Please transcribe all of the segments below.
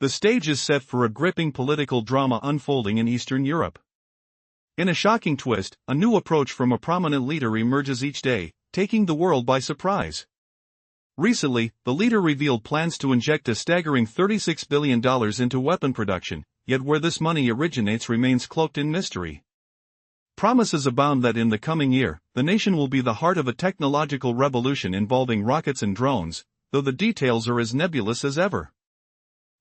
The stage is set for a gripping political drama unfolding in Eastern Europe. In a shocking twist, a new approach from a prominent leader emerges each day, taking the world by surprise. Recently, the leader revealed plans to inject a staggering $36 billion into weapon production, yet where this money originates remains cloaked in mystery. Promises abound that in the coming year, the nation will be the heart of a technological revolution involving rockets and drones, though the details are as nebulous as ever.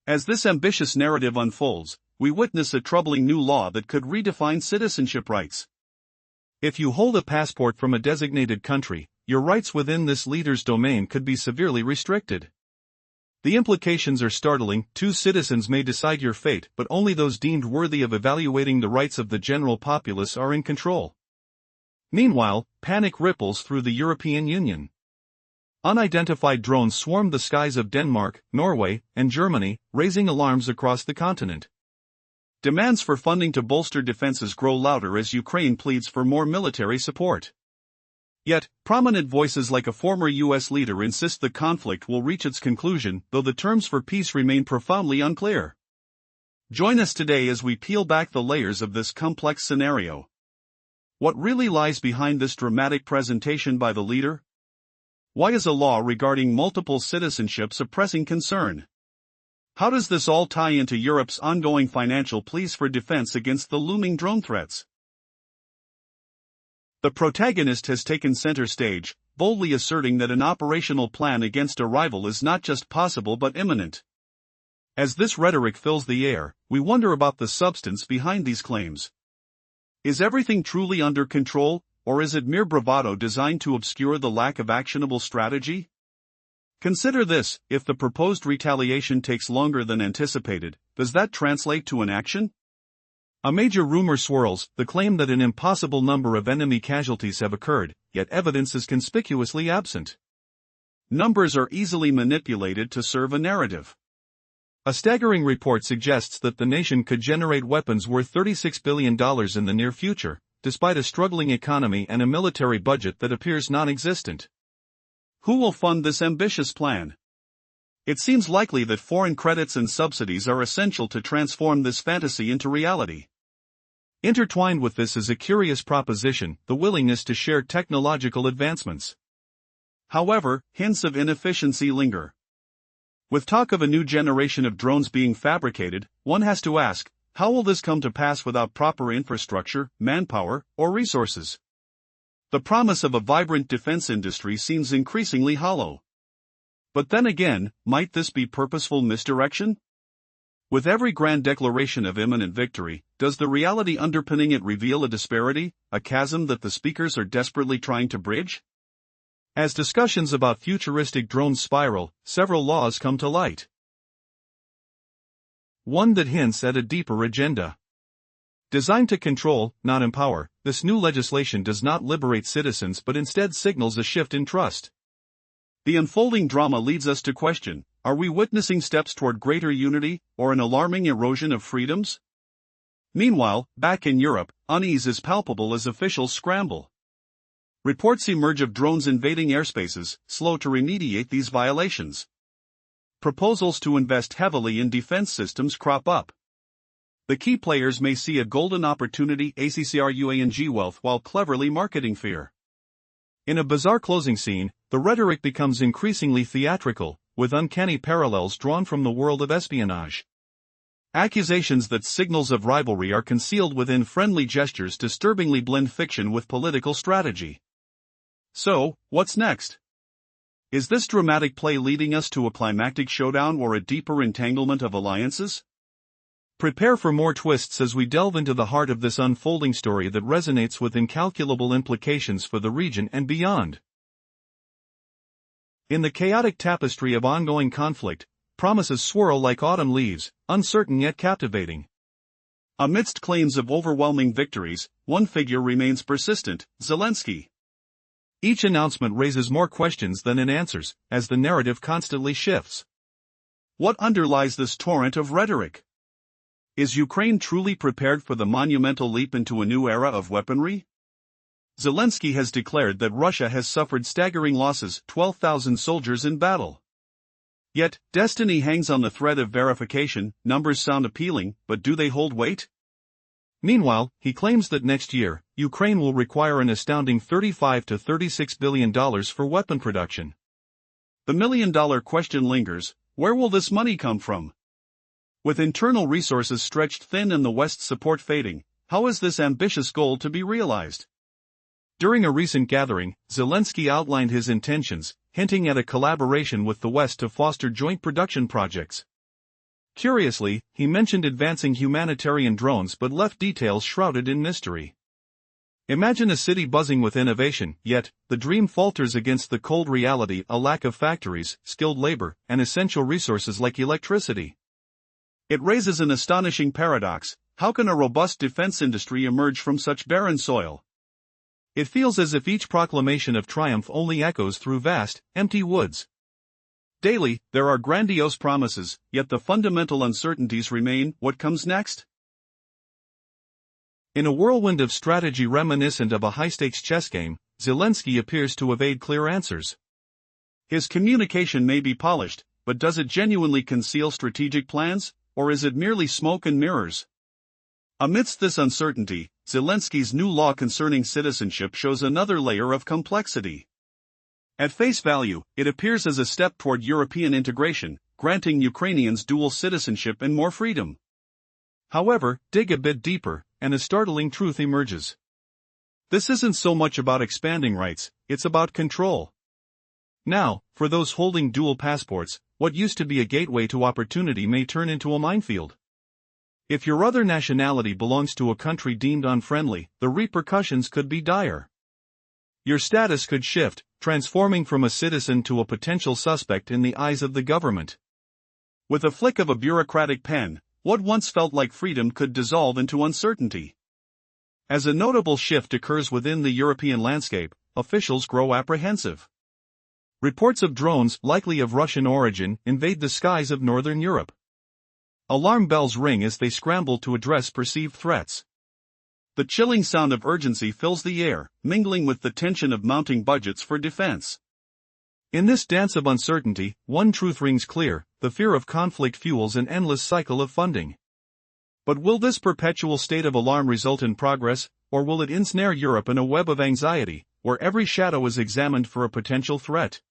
As this ambitious narrative unfolds, we witness a troubling new law that could redefine citizenship rights. If you hold a passport from a designated country, your rights within this leader's domain could be severely restricted. The implications are startling. 2 citizens may decide your fate, but only those deemed worthy of evaluating the rights of the general populace are in control. Meanwhile, panic ripples through the European Union. Unidentified drones swarm the skies of Denmark, Norway, and Germany, raising alarms across the continent. Demands for funding to bolster defenses grow louder as Ukraine pleads for more military support. Yet, prominent voices like a former U.S. leader insist the conflict will reach its conclusion, though the terms for peace remain profoundly unclear. Join us today as we peel back the layers of this complex scenario. What really lies behind this dramatic presentation by the leader? Why is a law regarding multiple citizenships a pressing concern? How does this all tie into Europe's ongoing financial pleas for defense against the looming drone threats? The protagonist has taken center stage, boldly asserting that an operational plan against a rival is not just possible but imminent. As this rhetoric fills the air, we wonder about the substance behind these claims. Is everything truly under control, or is it mere bravado designed to obscure the lack of actionable strategy? Consider this: if the proposed retaliation takes longer than anticipated, does that translate to an action? A major rumor swirls, the claim that an impossible number of enemy casualties have occurred, yet evidence is conspicuously absent. Numbers are easily manipulated to serve a narrative. A staggering report suggests that the nation could generate weapons worth $36 billion in the near future, despite a struggling economy and a military budget that appears non-existent. Who will fund this ambitious plan? It seems likely that foreign credits and subsidies are essential to transform this fantasy into reality. Intertwined with this is a curious proposition: the willingness to share technological advancements. However, hints of inefficiency linger. With talk of a new generation of drones being fabricated, one has to ask, how will this come to pass without proper infrastructure, manpower, or resources? The promise of a vibrant defense industry seems increasingly hollow. But then again, might this be purposeful misdirection? With every grand declaration of imminent victory, does the reality underpinning it reveal a disparity, a chasm that the speakers are desperately trying to bridge? As discussions about futuristic drones spiral, several laws come to light. One that hints at a deeper agenda. Designed to control, not empower, this new legislation does not liberate citizens but instead signals a shift in trust. The unfolding drama leads us to question, are we witnessing steps toward greater unity, or an alarming erosion of freedoms? Meanwhile, back in Europe, unease is palpable as officials scramble. Reports emerge of drones invading airspaces, slow to remediate these violations. Proposals to invest heavily in defense systems crop up. The key players may see a golden opportunity ACCRUANG wealth while cleverly marketing fear. In a bizarre closing scene, the rhetoric becomes increasingly theatrical, with uncanny parallels drawn from the world of espionage. Accusations that signals of rivalry are concealed within friendly gestures disturbingly blend fiction with political strategy. So, what's next? Is this dramatic play leading us to a climactic showdown or a deeper entanglement of alliances? Prepare for more twists as we delve into the heart of this unfolding story that resonates with incalculable implications for the region and beyond. In the chaotic tapestry of ongoing conflict, promises swirl like autumn leaves, uncertain yet captivating. Amidst claims of overwhelming victories, one figure remains persistent: Zelensky. Each announcement raises more questions than it answers, as the narrative constantly shifts. What underlies this torrent of rhetoric? Is Ukraine truly prepared for the monumental leap into a new era of weaponry? Zelensky has declared that Russia has suffered staggering losses: 12,000 soldiers in battle. Yet, destiny hangs on the thread of verification. Numbers sound appealing, but do they hold weight? Meanwhile, he claims that next year, Ukraine will require an astounding $35 to $36 billion for weapon production. The million-dollar question lingers: where will this money come from? With internal resources stretched thin and the West's support fading, how is this ambitious goal to be realized? During a recent gathering, Zelensky outlined his intentions, hinting at a collaboration with the West to foster joint production projects. Curiously, he mentioned advancing humanitarian drones but left details shrouded in mystery. Imagine a city buzzing with innovation, yet, the dream falters against the cold reality: a lack of factories, skilled labor, and essential resources like electricity. It raises an astonishing paradox: how can a robust defense industry emerge from such barren soil? It feels as if each proclamation of triumph only echoes through vast, empty woods. Daily, there are grandiose promises, yet the fundamental uncertainties remain. What comes next? In a whirlwind of strategy reminiscent of a high-stakes chess game, Zelensky appears to evade clear answers. His communication may be polished, but does it genuinely conceal strategic plans, or is it merely smoke and mirrors? Amidst this uncertainty, Zelensky's new law concerning citizenship shows another layer of complexity. At face value, it appears as a step toward European integration, granting Ukrainians dual citizenship and more freedom. However, dig a bit deeper, and a startling truth emerges. This isn't so much about expanding rights, it's about control. Now, for those holding dual passports, what used to be a gateway to opportunity may turn into a minefield. If your other nationality belongs to a country deemed unfriendly, the repercussions could be dire. Your status could shift, transforming from a citizen to a potential suspect in the eyes of the government. With a flick of a bureaucratic pen, what once felt like freedom could dissolve into uncertainty. As a notable shift occurs within the European landscape, officials grow apprehensive. Reports of drones, likely of Russian origin, invade the skies of northern Europe. Alarm bells ring as they scramble to address perceived threats. The chilling sound of urgency fills the air, mingling with the tension of mounting budgets for defense. In this dance of uncertainty, one truth rings clear: the fear of conflict fuels an endless cycle of funding. But will this perpetual state of alarm result in progress, or will it ensnare Europe in a web of anxiety, where every shadow is examined for a potential threat?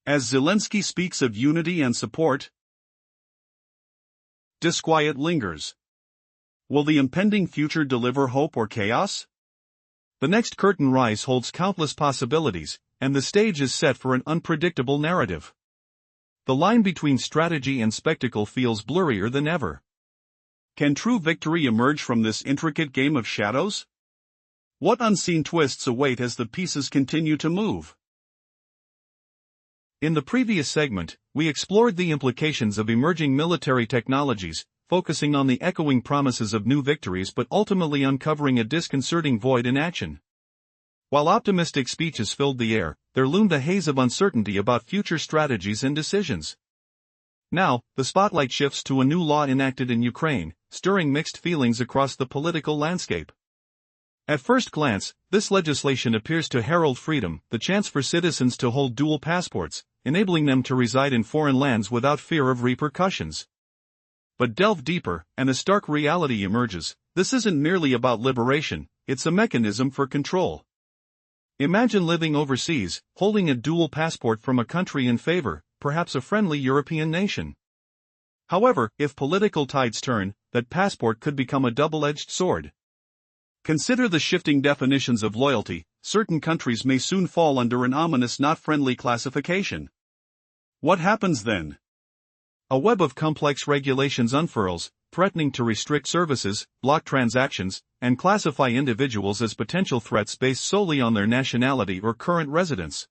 As Zelensky speaks of unity and support, disquiet lingers. Will the impending future deliver hope or chaos? The next curtain rise holds countless possibilities, and the stage is set for an unpredictable narrative. The line between strategy and spectacle feels blurrier than ever. Can true victory emerge from this intricate game of shadows? What unseen twists await as the pieces continue to move? In the previous segment, we explored the implications of emerging military technologies, focusing on the echoing promises of new victories but ultimately uncovering a disconcerting void in action. While optimistic speeches filled the air, there loomed a haze of uncertainty about future strategies and decisions. Now, the spotlight shifts to a new law enacted in Ukraine, stirring mixed feelings across the political landscape. At first glance, this legislation appears to herald freedom, the chance for citizens to hold dual passports, enabling them to reside in foreign lands without fear of repercussions. But delve deeper, and a stark reality emerges: this isn't merely about liberation, it's a mechanism for control. Imagine living overseas, holding a dual passport from a country in favor, perhaps a friendly European nation. However, if political tides turn, that passport could become a double-edged sword. Consider the shifting definitions of loyalty. Certain countries may soon fall under an ominous not friendly classification. What happens then? A web of complex regulations unfurls, threatening to restrict services, block transactions, and classify individuals as potential threats based solely on their nationality or current residence.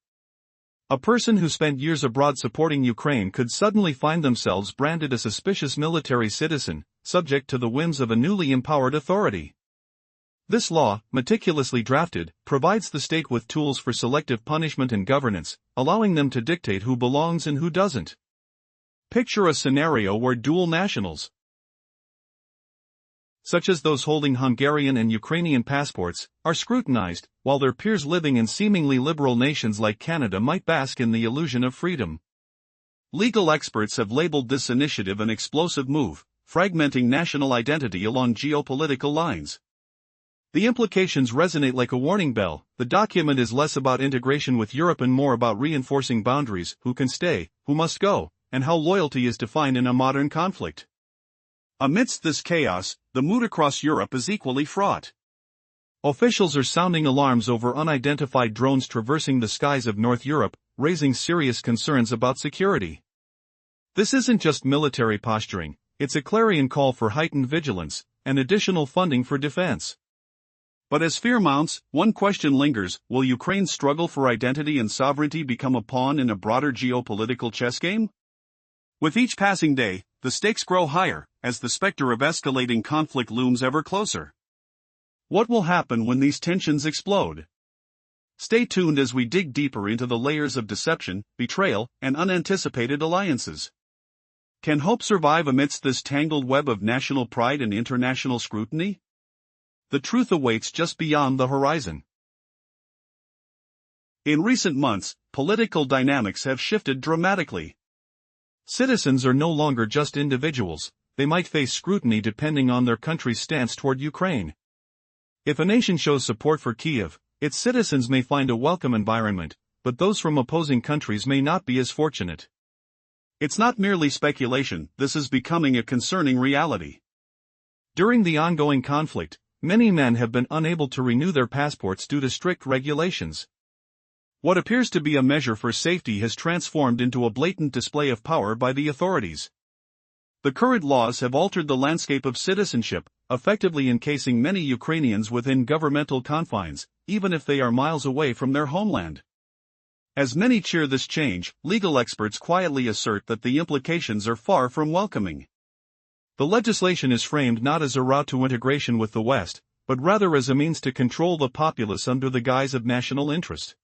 A person who spent years abroad supporting Ukraine could suddenly find themselves branded a suspicious military citizen, subject to the whims of a newly empowered authority. This law, meticulously drafted, provides the state with tools for selective punishment and governance, allowing them to dictate who belongs and who doesn't. Picture a scenario where dual nationals, such as those holding Hungarian and Ukrainian passports, are scrutinized, while their peers living in seemingly liberal nations like Canada might bask in the illusion of freedom. legal experts have labeled this initiative an explosive move, fragmenting national identity along geopolitical lines. The implications resonate like a warning bell. The document is less about integration with Europe and more about reinforcing boundaries: who can stay, who must go, and how loyalty is defined in a modern conflict. Amidst this chaos, the mood across Europe is equally fraught. Officials are sounding alarms over unidentified drones traversing the skies of North Europe, raising serious concerns about security. This isn't just military posturing, it's a clarion call for heightened vigilance and additional funding for defense. But as fear mounts, one question lingers: will Ukraine's struggle for identity and sovereignty become a pawn in a broader geopolitical chess game? With each passing day, the stakes grow higher, as the specter of escalating conflict looms ever closer. What will happen when these tensions explode? Stay tuned as we dig deeper into the layers of deception, betrayal, and unanticipated alliances. Can hope survive amidst this tangled web of national pride and international scrutiny? The truth awaits just beyond the horizon. In recent months, political dynamics have shifted dramatically. Citizens are no longer just individuals; they might face scrutiny depending on their country's stance toward Ukraine. If a nation shows support for Kyiv, its citizens may find a welcome environment, but those from opposing countries may not be as fortunate. It's not merely speculation, this is becoming a concerning reality. During the ongoing conflict, many men have been unable to renew their passports due to strict regulations. What appears to be a measure for safety has transformed into a blatant display of power by the authorities. The current laws have altered the landscape of citizenship, effectively encasing many Ukrainians within governmental confines, even if they are miles away from their homeland. As many cheer this change, legal experts quietly assert that the implications are far from welcoming. The legislation is framed not as a route to integration with the West, but rather as a means to control the populace under the guise of national interest.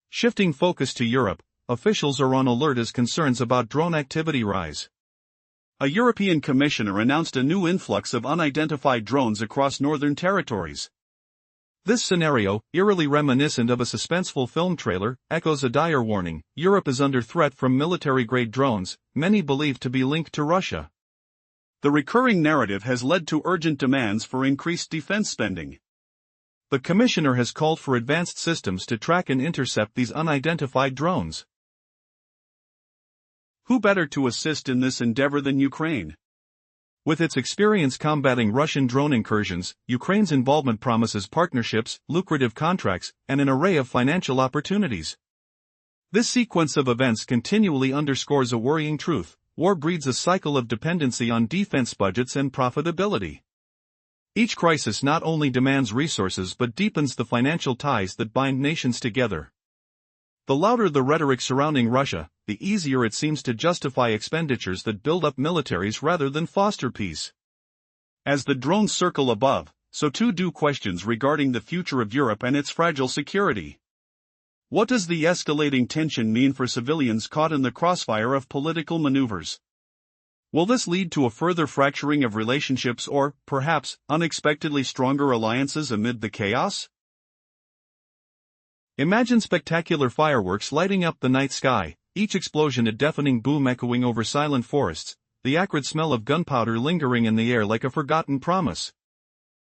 Shifting focus to Europe, officials are on alert as concerns about drone activity rise. A European commissioner announced a new influx of unidentified drones across northern territories. This scenario, eerily reminiscent of a suspenseful film trailer, echoes a dire warning: Europe is under threat from military-grade drones, many believed to be linked to Russia. The recurring narrative has led to urgent demands for increased defense spending. The commissioner has called for advanced systems to track and intercept these unidentified drones. Who better to assist in this endeavor than Ukraine? With its experience combating Russian drone incursions, Ukraine's involvement promises partnerships, lucrative contracts, and an array of financial opportunities. This sequence of events continually underscores a worrying truth: war breeds a cycle of dependency on defense budgets and profitability. Each crisis not only demands resources but deepens the financial ties that bind nations together. The louder the rhetoric surrounding Russia, the easier it seems to justify expenditures that build up militaries rather than foster peace. As the drones circle above, so too do questions regarding the future of Europe and its fragile security. What does the escalating tension mean for civilians caught in the crossfire of political maneuvers? Will this lead to a further fracturing of relationships or, perhaps, unexpectedly stronger alliances amid the chaos? Imagine spectacular fireworks lighting up the night sky, each explosion a deafening boom echoing over silent forests, the acrid smell of gunpowder lingering in the air like a forgotten promise.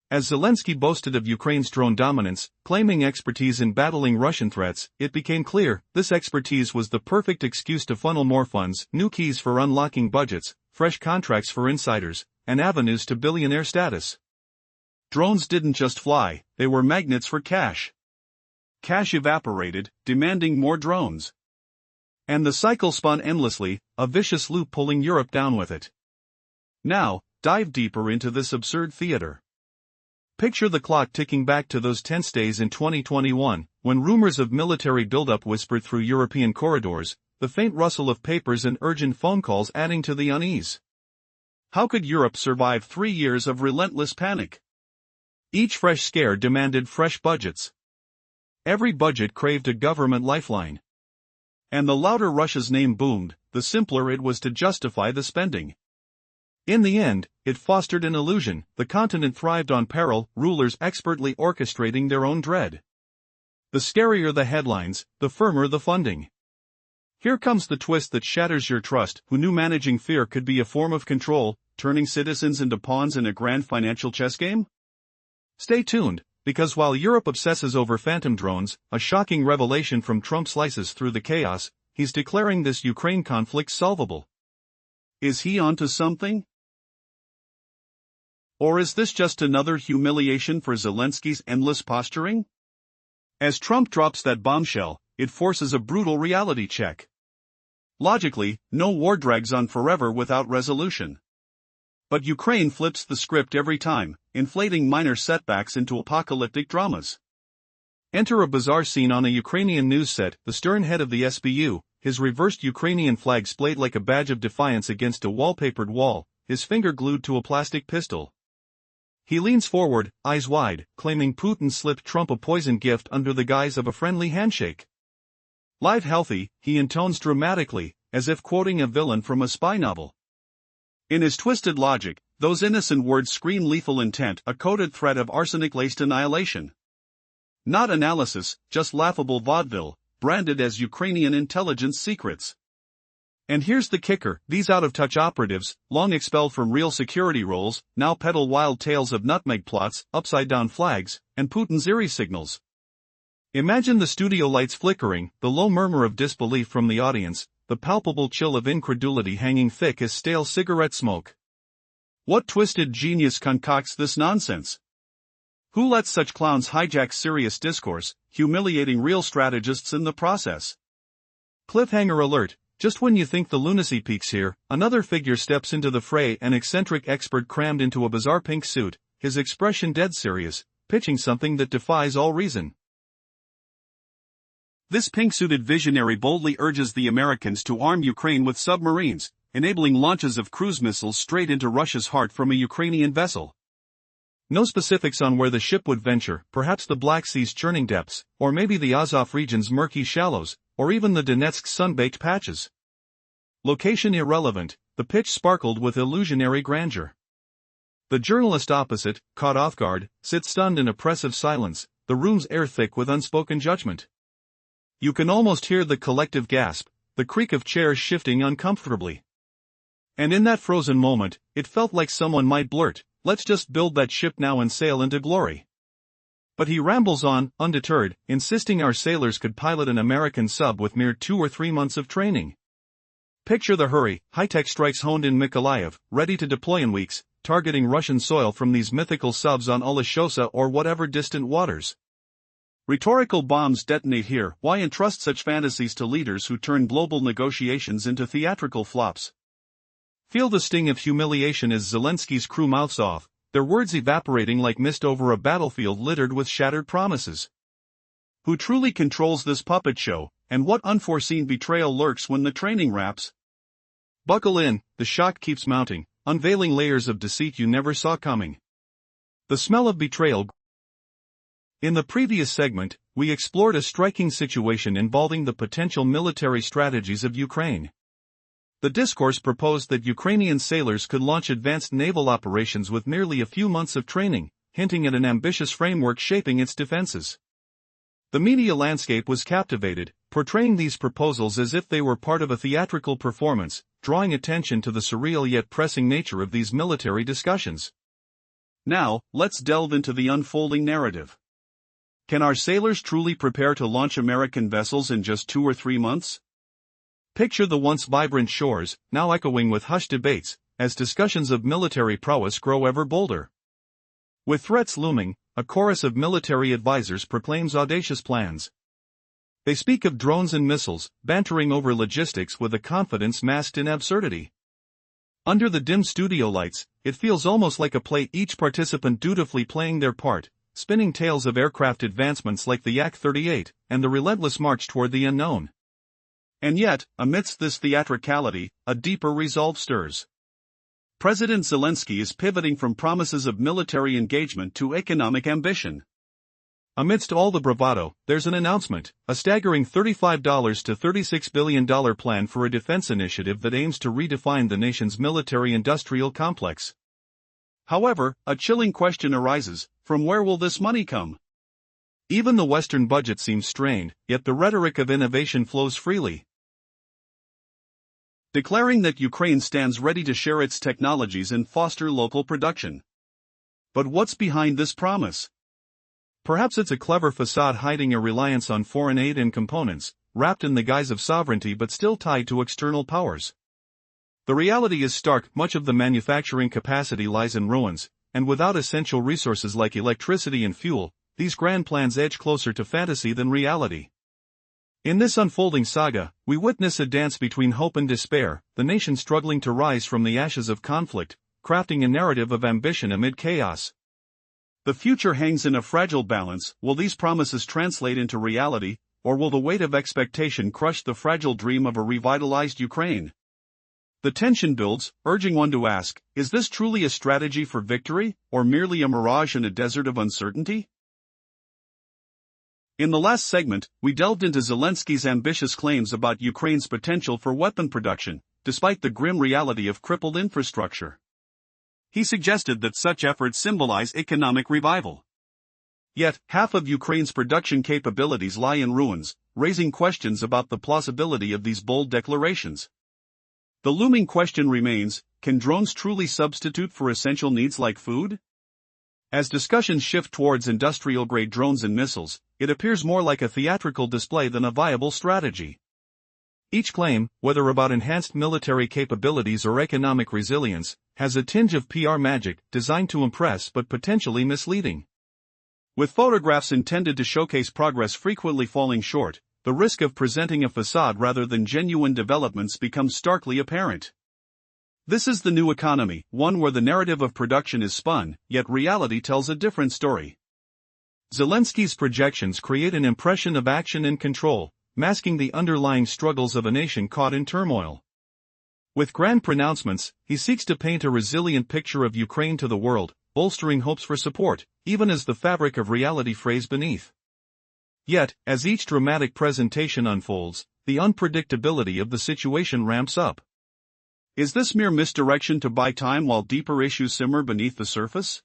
As Zelensky boasted of Ukraine's drone dominance, claiming expertise in battling Russian threats, it became clear this expertise was the perfect excuse to funnel more funds, new keys for unlocking budgets, fresh contracts for insiders, and avenues to billionaire status. Drones didn't just fly, they were magnets for cash. Cash evaporated, demanding more drones. And the cycle spun endlessly, a vicious loop pulling Europe down with it. Now, dive deeper into this absurd theater. Picture the clock ticking back to those tense days in 2021, when rumors of military buildup whispered through European corridors, the faint rustle of papers and urgent phone calls adding to the unease. How could Europe survive 3 years of relentless panic? Each fresh scare demanded fresh budgets. Every budget craved a government lifeline. And the louder Russia's name boomed, the simpler it was to justify the spending. In the end, it fostered an illusion: the continent thrived on peril, rulers expertly orchestrating their own dread. The scarier the headlines, the firmer the funding. Here comes the twist that shatters your trust. Who knew managing fear could be a form of control, turning citizens into pawns in a grand financial chess game? Stay tuned, because while Europe obsesses over phantom drones, a shocking revelation from Trump slices through the chaos. He's declaring this Ukraine conflict solvable. Is he onto something? Or is this just another humiliation for Zelensky's endless posturing? As Trump drops that bombshell, it forces a brutal reality check. Logically, no war drags on forever without resolution. But Ukraine flips the script every time, inflating minor setbacks into apocalyptic dramas. Enter a bizarre scene on a Ukrainian news set. The stern head of the SBU, his reversed Ukrainian flag splayed like a badge of defiance against a wallpapered wall, his finger glued to a plastic pistol. He leans forward, eyes wide, claiming Putin slipped Trump a poison gift under the guise of a friendly handshake. Live healthy, he intones dramatically, as if quoting a villain from a spy novel. In his twisted logic, those innocent words scream lethal intent, a coded threat of arsenic-laced annihilation. Not analysis, just laughable vaudeville, branded as Ukrainian intelligence secrets. And here's the kicker, these out-of-touch operatives, long expelled from real security roles, now peddle wild tales of nutmeg plots, upside-down flags, and Putin's eerie signals. Imagine the studio lights flickering, the low murmur of disbelief from the audience, the palpable chill of incredulity hanging thick as stale cigarette smoke. What twisted genius concocts this nonsense? Who lets such clowns hijack serious discourse, humiliating real strategists in the process? Cliffhanger alert, just when you think the lunacy peaks here, another figure steps into the fray, an eccentric expert crammed into a bizarre pink suit, his expression dead serious, pitching something that defies all reason. This pink-suited visionary boldly urges the Americans to arm Ukraine with submarines, enabling launches of cruise missiles straight into Russia's heart from a Ukrainian vessel. No specifics on where the ship would venture, perhaps the Black Sea's churning depths, or maybe the Azov region's murky shallows, or even the Donetsk's sun-baked patches. Location irrelevant, the pitch sparkled with illusionary grandeur. The journalist opposite, caught off guard, sits stunned in oppressive silence, the room's air thick with unspoken judgment. You can almost hear the collective gasp, the creak of chairs shifting uncomfortably. And in that frozen moment, it felt like someone might blurt, "Let's just build that ship now and sail into glory." But he rambles on, undeterred, insisting our sailors could pilot an American sub with mere 2 or 3 months of training. Picture the hurry, high-tech strikes honed in Mykolaiv, ready to deploy in weeks, targeting Russian soil from these mythical subs on Olashosa or whatever distant waters. Rhetorical bombs detonate here. Why entrust such fantasies to leaders who turn global negotiations into theatrical flops? Feel the sting of humiliation as Zelensky's crew mouths off, their words evaporating like mist over a battlefield littered with shattered promises. Who truly controls this puppet show, and what unforeseen betrayal lurks when the training wraps? Buckle in, the shock keeps mounting, unveiling layers of deceit you never saw coming. The smell of betrayal. In the previous segment, we explored a striking situation involving the potential military strategies of Ukraine. The discourse proposed that Ukrainian sailors could launch advanced naval operations with merely a few months of training, hinting at an ambitious framework shaping its defenses. The media landscape was captivated, portraying these proposals as if they were part of a theatrical performance, drawing attention to the surreal yet pressing nature of these military discussions. Now, let's delve into the unfolding narrative. Can our sailors truly prepare to launch American vessels in just 2 or 3 months? Picture the once vibrant shores, now echoing with hushed debates, as discussions of military prowess grow ever bolder. With threats looming, a chorus of military advisors proclaims audacious plans. They speak of drones and missiles, bantering over logistics with a confidence masked in absurdity. Under the dim studio lights, it feels almost like a play, each participant dutifully playing their part, spinning tales of aircraft advancements like the Yak-38, and the relentless march toward the unknown. And yet, amidst this theatricality, a deeper resolve stirs. President Zelensky is pivoting from promises of military engagement to economic ambition. Amidst all the bravado, there's an announcement, a staggering $35 to $36 billion plan for a defense initiative that aims to redefine the nation's military-industrial complex. However, a chilling question arises, from where will this money come? Even the Western budget seems strained, yet the rhetoric of innovation flows freely. declaring that Ukraine stands ready to share its technologies and foster local production. But what's behind this promise? Perhaps it's a clever facade hiding a reliance on foreign aid and components, wrapped in the guise of sovereignty but still tied to external powers. The reality is stark: much of the manufacturing capacity lies in ruins, and without essential resources like electricity and fuel, these grand plans edge closer to fantasy than reality. In this unfolding saga, we witness a dance between hope and despair, the nation struggling to rise from the ashes of conflict, crafting a narrative of ambition amid chaos. The future hangs in a fragile balance. Will these promises translate into reality, or will the weight of expectation crush the fragile dream of a revitalized Ukraine? The tension builds, urging one to ask, is this truly a strategy for victory, or merely a mirage in a desert of uncertainty? In the last segment, we delved into Zelensky's ambitious claims about Ukraine's potential for weapon production, despite the grim reality of crippled infrastructure. He suggested that such efforts symbolize economic revival. Yet, half of Ukraine's production capabilities lie in ruins, raising questions about the plausibility of these bold declarations. The looming question remains: can drones truly substitute for essential needs like food? As discussions shift towards industrial-grade drones and missiles, it appears more like a theatrical display than a viable strategy. Each claim, whether about enhanced military capabilities or economic resilience, has a tinge of PR magic, designed to impress but potentially misleading. With photographs intended to showcase progress frequently falling short, the risk of presenting a facade rather than genuine developments becomes starkly apparent. This is the new economy, one where the narrative of production is spun, yet reality tells a different story. Zelensky's projections create an impression of action and control, masking the underlying struggles of a nation caught in turmoil. With grand pronouncements, he seeks to paint a resilient picture of Ukraine to the world, bolstering hopes for support, even as the fabric of reality frays beneath. Yet, as each dramatic presentation unfolds, the unpredictability of the situation ramps up. Is this mere misdirection to buy time while deeper issues simmer beneath the surface?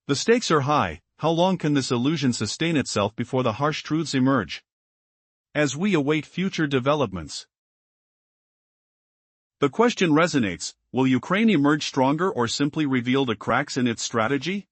The stakes are high. How long can this illusion sustain itself before the harsh truths emerge? As we await future developments, the question resonates: will Ukraine emerge stronger or simply reveal the cracks in its strategy?